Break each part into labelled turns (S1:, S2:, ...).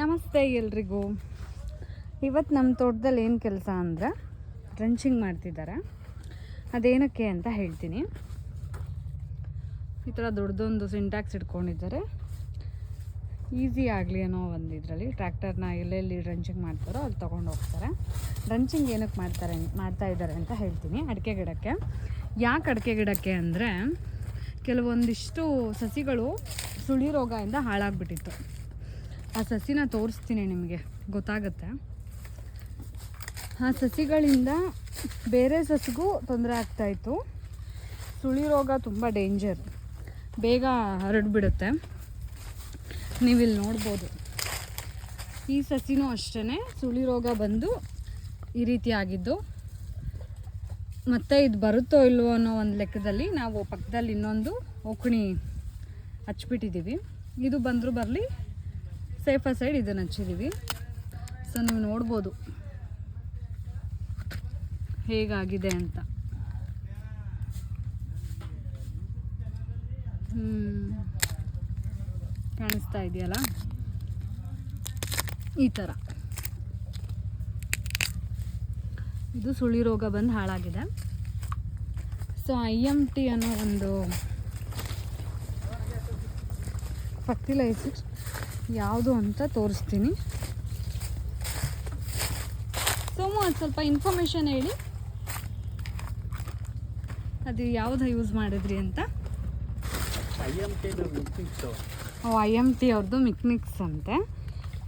S1: ನಮಸ್ತೆ ಎಲ್ರಿಗೂ. ಇವತ್ತು ನಮ್ಮ ತೋಟದಲ್ಲಿ ಏನು ಕೆಲಸ ಅಂದರೆ ಡ್ರಂಚಿಂಗ್ ಮಾಡ್ತಿದ್ದಾರೆ. ಅದೇನಕ್ಕೆ ಅಂತ ಹೇಳ್ತೀನಿ. ಈ ಥರ ದೊಡ್ಡದೊಂದು ಸಿಂಟ್ಯಾಕ್ಸ್ ಇಟ್ಕೊಂಡಿದ್ದಾರೆ. ಈಸಿ ಆಗಲಿ ಅನ್ನೋ ಒಂದು ಇದರಲ್ಲಿ ಟ್ರ್ಯಾಕ್ಟರ್ನ ಎಲ್ಲೆಲ್ಲಿ ಡ್ರಂಚಿಂಗ್ ಮಾಡ್ತಾರೋ ಅಲ್ಲಿ ತೊಗೊಂಡು ಹೋಗ್ತಾರೆ. ಡ್ರಂಚಿಂಗ್ ಏನಕ್ಕೆ ಮಾಡ್ತಾ ಇದ್ದಾರೆ ಅಂತ ಹೇಳ್ತೀನಿ. ಅಡಿಕೆ ಗಿಡಕ್ಕೆ. ಯಾಕೆ ಅಡಿಕೆ ಗಿಡಕ್ಕೆ ಅಂದರೆ ಕೆಲವೊಂದಿಷ್ಟು ಸಸಿಗಳು ಸುಳಿ ರೋಗದಿಂದ ಹಾಳಾಗ್ಬಿಟ್ಟಿತ್ತು. ಆ ಸಸಿನ ತೋರಿಸ್ತೀನಿ, ನಿಮಗೆ ಗೊತ್ತಾಗುತ್ತೆ. ಆ ಸಸಿಗಳಿಂದ ಬೇರೆ ಸಸಿಗೂ ತೊಂದರೆ ಆಗ್ತಾಯಿತ್ತು. ಸುಳಿ ರೋಗ ತುಂಬ ಡೇಂಜರ್, ಬೇಗ ಹರಡ್ಬಿಡುತ್ತೆ. ನೀವಿಲ್ಲಿ ನೋಡ್ಬೋದು, ಈ ಸಸಿನೂ ಅಷ್ಟೇ ಸುಳಿ ರೋಗ ಬಂದು ಈ ರೀತಿ ಆಗಿದ್ದು. ಮತ್ತು ಇದು ಬರುತ್ತೋ ಇಲ್ವೋ ಅನ್ನೋ ಒಂದು ಲೆಕ್ಕದಲ್ಲಿ ನಾವು ಪಕ್ಕದಲ್ಲಿ ಇನ್ನೊಂದು ಓಕಣಿ ಹಚ್ಬಿಟ್ಟಿದ್ದೀವಿ. ಇದು ಬಂದರೂ ಬರಲಿ, ಸೇಫರ್ ಸೈಡ್ ಇದನ್ನು ಹಚ್ಚಿದ್ದೀವಿ. ಸೊ ನೀವು ನೋಡ್ಬೋದು ಹೇಗಾಗಿದೆ ಅಂತ. ಕಾಣಿಸ್ತಾ ಇದೆಯಲ್ಲ, ಈ ಥರ ಇದು ಸುಳಿ ರೋಗ ಬಂದು ಹಾಳಾಗಿದೆ. ಸೊ IMT ಅನ್ನೋ ಒಂದು ಫರ್ಟಿಲೈಸರ್ ಯಾವುದು ಅಂತ ತೋರಿಸ್ತೀನಿ. ಸೋಮು ಅದು ಸ್ವಲ್ಪ ಇನ್ಫಾರ್ಮೇಷನ್ ಹೇಳಿ, ಅದು ಯಾವುದು ಯೂಸ್ ಮಾಡಿದ್ರಿ ಅಂತ. IMT ಅವ್ರದ್ದು ಮಿಕ್ನಿಕ್ಸ್ ಅಂತೆ.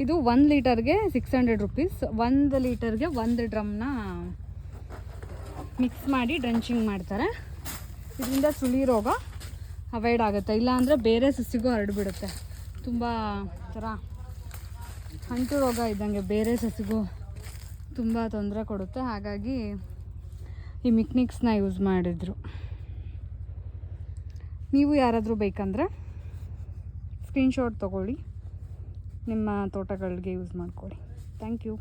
S1: ಇದು 1 ಲೀಟರ್ಗೆ 600 ರೂಪೀಸ್. 1 ಲೀಟರ್ಗೆ 1 ಡ್ರಮ್ನ ಮಿಕ್ಸ್ ಮಾಡಿ ಡ್ರಂಚಿಂಗ್ ಮಾಡ್ತಾರೆ. ಇದರಿಂದ ಸುಳಿ ರೋಗ ಅವಾಯ್ಡ್ ಆಗುತ್ತೆ. ಇಲ್ಲಾಂದರೆ ಬೇರೆ ಸಸಿಗೂ ಹರಡ್ಬಿಡುತ್ತೆ. ತುಂಬ ಥರ ಅಂಟು ರೋಗ ಇದ್ದಂಗೆ ಬೇರೆ ಸಸಿಗೂ ತುಂಬ ತೊಂದರೆ ಕೊಡುತ್ತೆ. ಹಾಗಾಗಿ ಈ ಮಿಕ್ನಿಕ್ಸ್ನ ಯೂಸ್ ಮಾಡಿದರು. ನೀವು ಯಾರಾದರೂ ಬೇಕಂದರೆ ಸ್ಕ್ರೀನ್ಶಾಟ್ ತೊಗೊಳ್ಳಿ, ನಿಮ್ಮ ತೋಟಗಳಿಗೆ ಯೂಸ್ ಮಾಡ್ಕೊಳ್ಳಿ. Thank you.